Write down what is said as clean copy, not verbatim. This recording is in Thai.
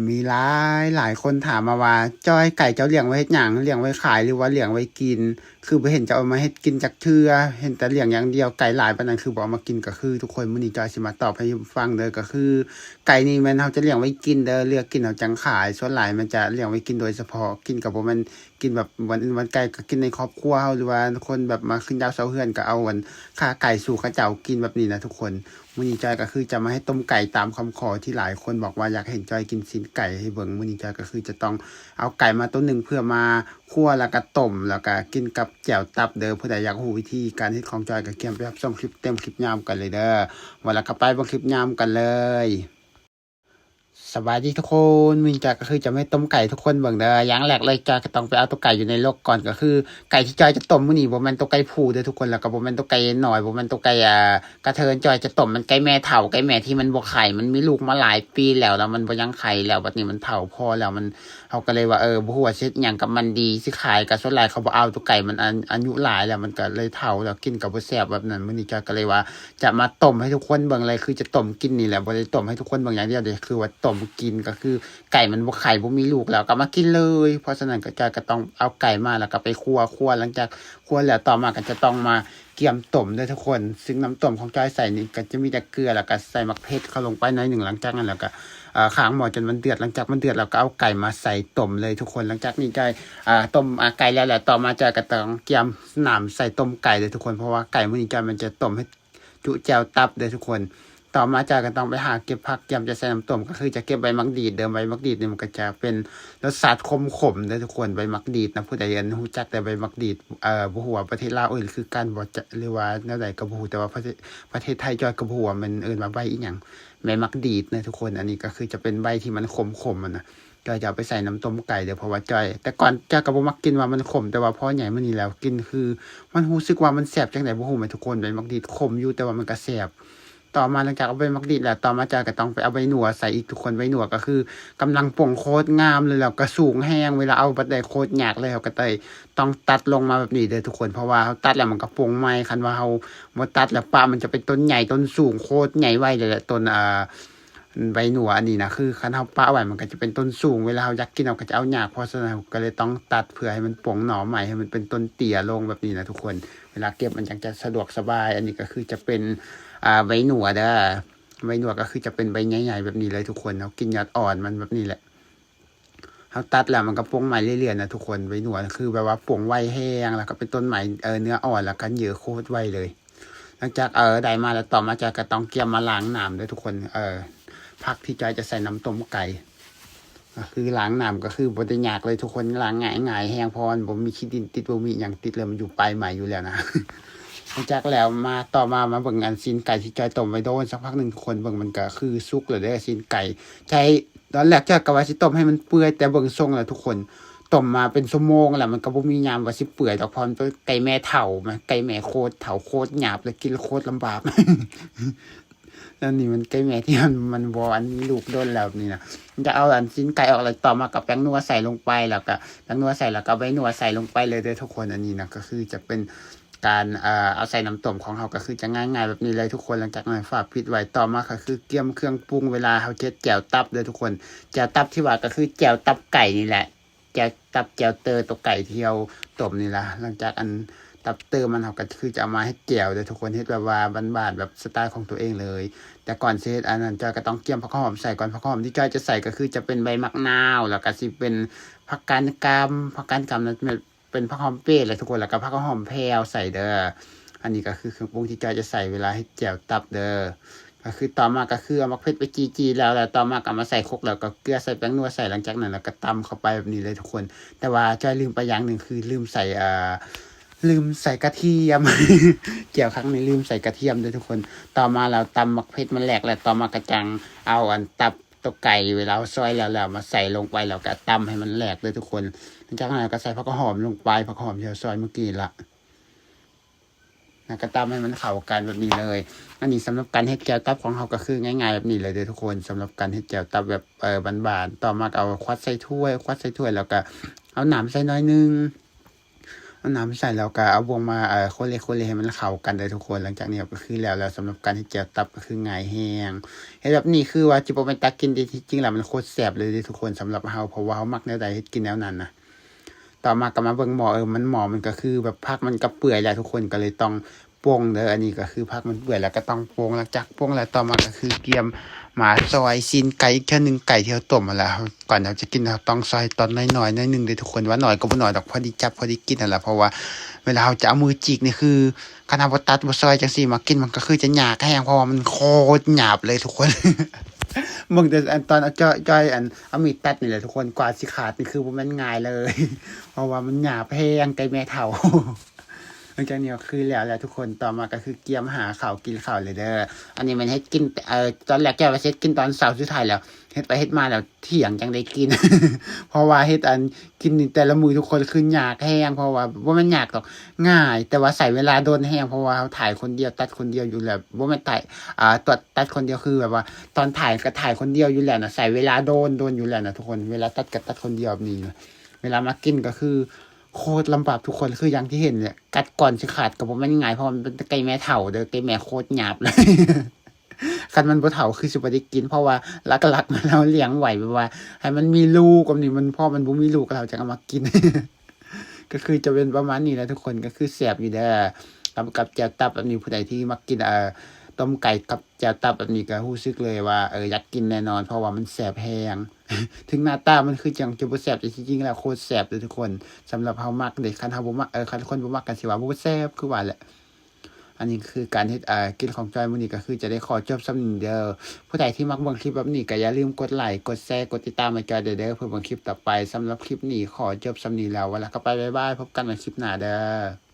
มีหลายคนถามมาว่าจ้อยไก่เจ้าเลี้ยงไว้เฮ็ดหยังเลี้ยงไว้ขายหรือว่าเลี้ยงไว้กินคือบ่เห็นจะเอามาเฮ็ดกินจักเทื่อเห็นแต่เลี้ยงอย่างเดียวไก่หลายปานนั้นคือบ่เอามากินก็คือทุกคนมื้อนี้จอยสิมาตอบให้ฟังเด้อก็คือไก่นี่แม่นเราจะเลี้ยงไว้กินเด้อเลือกกินเอาจังขายส่วนหลายมันจะเลี้ยงไว้กินโดยเฉพาะกินก็บ่แม่นกินแบบวันไก่ก็กินในครอบครัวเฮาหรือว่าคนแบบมาขึ้นดาวเสาเรือนก็เอาฆ่าไก่สู่เขาเจ้ากินแบบนี้นะทุกคนมื้อนี้จอยก็คือจะมาให้ต้มไก่ตามคำขอที่หลายคนบอกว่าอยากเห็นจอยกินซีนไก่ให้เบิ่งมื้อนี้จอยก็คือจะต้องเอาไก่มาตัวหนึ่งเพื่อมาคั่วแล้วก็ต้มแล้วก็กินกับแจ่วตับเด้อผู้ใดอยากรู้วิธีการเฮ็ดของจอยก็เกียมไปรับชมคลิปเต็มคลิปยามกันเลยเด้อว่าแล้วก็ไปเบิ่งคลิปยามกันเลยสบายดีทุกคนมินจากก็คือจะไม่ต้มไก่ทุกคนเบิ่งเด้ออย่างแรกเลยจอยก็ต้องไปเอาตัวไก่อยู่ในโลกก่อนก็คือไก่ที่จอยจะต้มมื้อนี้บ่แม่นตัวไก่ผูเด้อทุกคนแล้วก็บ่แม่นตัวไก่น้อยบ่แม่นตัวไก่กระเทินจอยจะต้มมันไก่แม่เฒ่าไก่แม่ที่มันบ่ไข่มันมีลูกมาหลายปีแล้วมันบ่ยังไข่แล้วบัดนี้มันเฒ่าพอแล้วมันเขาก็เลยว่าบ่ฮู้ว่าสิเฮ็ดหยังกับมันดีสิขายก็ส่วนหลายเขาบ่เอาตัวไก่มันอายุหลายแล้วมันก็เลยเฒ่าแล้วกินก็บ่แซ่บแบบนั้นมื้อนี้จอยก็เลยว่าจะมาต้มให้ทุกคนเบิ่งเลยคือจะต้มกินนี่แหละบ่ได้ต้มให้ทุกคนเบิ่งอย่างเดียวเด้คือว่าต้มกินก็คือไก่มันบ่ไข่บ่มีลูกแล้วก็มากินเลยเพราะฉะนั้นก็จอยก็ต้องเอาไก่มาแล้วก็ไปคั่วหลังจากคั่วแล้วต่อมาก็จะต้องมาเกี่ยมต้มด้วยทุกคนซึ่งน้ำต้มของจอยใส่นี่ก็จะมีแต่เกลือแล้วก็ใส่มะเขือเข้าลงไปหน่อยหนึ่งหลังจากนั้นแล้วก็ค้างหม้อจนมันเดือดหลังจากมันเดือดเราก็เอาไก่มาใส่ต้มเลยทุกคนหลังจากนี้จอยต้มไก่แล้วแหละต่อมาจอยก็ต้องเกี่ยมน้ำใส่ต้มไก่เลยทุกคนเพราะว่าไก่มื้อนี้จอยมันจะต้มให้จุแจวตับเลยทุกคนต่อมาจอยก็ต้องไปหาเก็บผักเตรียมจะใส่น้ำต้มก็คือจะเก็บใบมักดีดเดิมใบมักดีดนี่มันก็จะเป็นรสชาติขมๆเลยทุกคนใบมักดีดนะผู้ใดรู้จักแต่ใบมักดีดบ่ฮู้ว่าประเทศลาวคือการบ่จะหรือว่าแนวใดก็บ่ฮู้แต่ว่าประเทศไทยจอยก็บ่ฮู้ว่ามันว่าใบอีหยังใบมักดีดนะทุกคนอันนี้ก็คือจะเป็นใบที่มันขมๆนะจอยจะเอาไปใส่น้ำต้มไก่เดี๋ยวเพราะว่าจอยแต่ก่อนจอยก็บ่มักกินว่ามันขมแต่ว่าพอใหญ่มื้อนี้แล้วกินคือมันรู้สึกว่ามันแซ่บจังได๋บ่ฮู้แม่ทุกคนใบมักดีดขมอยู่แต่ว่ามันก็แซ่บ ต่อมาหลังจากเอาใบมักดีดแล้วต่อมาจอยก็ต้องไปเอาใบหนัวใส่อีกทุกคนใบหนัวก็คือกำลังป่งโคตรงามเลยแล้วก็สูงแห้งเวลาเอาบัดใดโคตรยากเลยเขาก็ต้องตัดลงมาแบบนี้เด้อทุกคนเพราะว่าเขาตัดแล้วมันก็ป่งใหม่คันว่าเขาบ่ตัดแล้วปลามันจะเป็นต้นใหญ่ต้นสูงโคตรใหญ่ไว้เลยแหละต้นใบหนัวอันนี้นะคือคันเขาปะไว้มันก็จะเป็นต้นสูงเวลาเขาอยากกินเราก็จะเอายากเพราะฉะนั้นก็เลยต้องตัดเพื่อให้มันป่งหน่อใหม่ให้มันเป็นต้นเตี่ยลงแบบนี้นะทุกคนเวลาเก็บมันจะสะดวกสบายอันนี้ก็คือจะเป็นใบหนัวเด้อ ใบหนวดก็คือจะเป็นใบใหญ่ๆแบบนี้เลยทุกคนเรากินยอดอ่อนมันแบบนี้แหละเขาตัดแล้วมันก็ป่งใหม่เรื่อยๆนะทุกคนใบหนวดคือแบบว่าป่งไวแห้งแล้วก็เป็นต้นใหม่เนื้ออ่อนแล้วก็เยอะโคตรไวเลยหลังจากได้มาแล้วต่อมาจะก็ต้องเกี่ยมมาล้างน้ำด้วยทุกคนผักที่จอยจะใส่น้ำต้มไก่คือล้างน้ำก็คือบ่ได้ยากเลยทุกคนล้างง่ายๆแห้งพรบ่มีขี้ดินติดบ่มีหยังติดเลยมันอยู่ปลายใหม่อยู่แล้วนะ หลังจากแล้วมาต่อมาเบิ่งอันซีนไก่ที่จอยต้มไว้โดนสักพักหนึ่งทุกคนเบิ่งมันก็คือสุกเลยเด้อซีนไก่ใช้ตอนแรกจอยก็ว่าสิต้มให้มันเปื่อยแต่เบิ่งทรงแล้วทุกคนต้มมาเป็นชั่วโมงแล้วมันก็บ่มียามว่าสิเปื่อยดอกเพราะมันเป็นไก่แม่เฒ่าแม่ไก่แม่โคตรเฒ่าโคตรหยาบเลยกินโคตรลำบาก แล้วนี่มันไก่แม่ที่มันบ่อันนี้ลูกโดนแล้วนี่นะมันจะเอาอันซีนไก่ออกแล้วต่อมากับแป้งนัวใส่ลงไปแล้วก็แป้งนัวใส่แล้วก็ใบนัวใส่ลงไปเลยเด้อทุกคนอันนี้นะก็คือจะเป็น การเอาใส่น้ำต้มของเขาก็คือจะง่ายๆแบบนี้เลยทุกคนหลังจากนั้นฝากปิดไว้ต่อมาก็คือเกี่ยมเครื่องปรุงเวลาเขาเจ็ดแจ่วตับเลยทุกคนแจ่วตับที่ว่าก็คือแจ่วตับไก่นี่แหละแจ่วตับแจ่วเตอตัวไก่ที่เราต้มนี่ละหลังจากอันตับเตอมันเขาก็คือจะเอามาให้แจ่วเลยทุกคนเฮ็ดแบบว่าบ้านๆแบบสไตล์ของตัวเองเลยแต่ก่อนเซตอันนั้นจอยก็ต้องเกี่ยมผักหอมใส่ก่อนผักหอมที่จอยจะใส่ก็คือจะเป็นใบมะนาวแล้วก็สิเป็นผักกาดกำนั้นเป็นผักหอมเป้เลยทุกคนแล้วก็ผักหอมแพรวใส่เด้ออันนี้ก็คือเครื่องปรุงที่จอยจะใส่เวลาให้แจ่วตับเด้อก็คือต่อมาก็คือเอามะเขือไปจีๆแล้วต่อมาก็มาใส่ครกแล้วก็เกลือใส่แป้งนัวใส่หลังจากนั้นแล้วก็ตำเข้าไปแบบนี้เลยทุกคนแต่ว่าจอยลืมไปอย่างหนึ่งคือลืมใส่กระเทียม เกี่ยวครั้งนี้ลืมใส่กระเทียมด้วยทุกคนต่อมาเราตำมะเขือมันแหลกแล้วต่อมากระจังเอาอันตับตัวไก่เวลาซอยแล้วมาใส่ลงไปแล้วก็ตำให้มันแหลกเลยทุกคนหลังจากนั้นก็ใส่ผักหอมลงไปผักหอมที่เราซอยเมื่อกี้ละก็ตำให้มันเข้ากันแบบนี้เลยอันนี้สำหรับการเฮ็ดแจ่วตับของเราก็คือง่ายๆแบบนี้เลยเด้อทุกคนสำหรับการเฮ็ดแจ่วตับแบบบานๆต่อมาเอาควัดใส่ถ้วยแล้วก็เอาน้ำใส่น้อยนึง เอาน้ำใส่แล้วก็เอาบวงมาคนเลยให้มันเข้ากันเลยทุกคนหลังจากนี้ก็คือแล้วสำหรับการที่แจ่วตับก็คือง่ายแฮงเฮ็ดแบบนี้คือว่าจิบ่แม่นตักกินที่จริงแล้วมันโคตรแซ่บเลยเด้ทุกคนสำหรับเฮาเพราะว่าเฮามักแนวใดเฮ็ดกินแนวนั้นนะต่อมาก็มาเบิ่งหม้อมันก็คือแบบผักมันก็เปื่อยแล้วทุกคนก็เลยต้องปรุงเด้ออันนี้ก็คือผักมันเปื่อยแล้วก็ต้องปรุงหลังจากปรุงแล้วต่อมาก็คือเตรียมมาซอยซีนไก่อีกเทื่อนึงไก่ที่เราต้มมาแล้วก่อนเราจะกินเราต้องซอยตอนน้อยๆหน่อยนึงเด้อทุกคนว่าน้อยก็บ่น้อยดอกพอดีจับพอดีกินนั่นแหละเพราะว่าเวลาเราจะเอามือจิกนี่คือคันเราบ่ตัดบ่ซอยจังซี่มากินมันก็คือจะยากแฮงเพราะว่ามันโคตรหยาบเลยทุกคน มึงแต่อันตอนเอาจ้อยอันเอามีดตัดนี่แหละทุกคนกว่าสิขาดนี่คือบ่แม่นง่ายเลย เพราะว่ามันหยาบแฮงไก่แม่เฒ่า หลังจากนี้ก็คือแล้วทุกคนต่อมาก็คือเกียมหาข้าวกินข้าวเลยเด้ออันนี้มันเฮ็ดกินตอนแรกแกว่าเฮ็ดกินตอนเช้าสุดท้ายแล้วเฮ็ดไปเฮ็ดมาแล้วเที่ยงจังได้กิน เพราะว่าเฮ็ดอันกินนี่แต่ละมื้อทุกคนคือยากแฮงเพราะว่าบ่แม่นยากหรอกง่าย แต่ว่าใช้เวลาโดนแฮงเพราะว่าเราถ่ายคนเดียวตัดคนเดียวอยู่แล้วบ่แม่นถ่ายตัวตัดคนเดียวคือแบบว่าตอนถ่ายก็ถ่ายคนเดียวอยู่แล้วน่ะใช้เวลาโดนอยู่แล้วน่ะทุกคนเวลาตัดก็ตัดคนเดียวแบบนี้เวลามากินก็คือโคตรลำบากทุกคนคืออย่างที่เห็นเนี่ยกัดก่อนสิขาดก็บ่แม่นง่ายเพราะมันเป็นไก่แม่เฒ่าเด้อไก่แม่โคตรหยาบเลย คันมันบ่เฒ่าคือสิบ่ได้กินเพราะว่าหลักๆมันเราเลี้ยงไว้แบบว่าให้มันมีลูกแบบนี้มันพอมันบ่มีลูกเราจังเอามากิน ก็คือจะเป็นประมาณนี้แหละทุกคนก็คือแซ่บอยู่เด้อกับแจ่วตับแบบนี้ผู้ใดที่มักกินต้มไก่กับแจ่วตับแบบนี้ก็รู้สึกเลยว่าอยากกินแน่นอนเพราะว่ามันแซ่บแฮง ถึงหน้าตามันคือจังจะบ่แซ่บแต่จริงๆแล้วโคตรแซ่บเลยทุกคนสำหรับเฮามักเด้คันเฮาบ่มักคันคนบ่มักก็สิว่าบ่แซ่บคือว่าแหละอันนี้คือการเฮ็ดกินของจอยมื้อนี้ก็คือจะได้ขอจบส่ำนี้เด้อผู้ใดที่มักเบิ่งคลิปแบบนี้ก็อย่าลืมกดไลค์กดแชร์กดติดตามให้จอยเด้อเพื่อเบิ่งคลิปต่อไปสำหรับคลิปนี้ขอจบส่ำนี้แล้วเวลาก็ไปบ๊ายบายพบกันใหม่คลิปหน้าเด้อ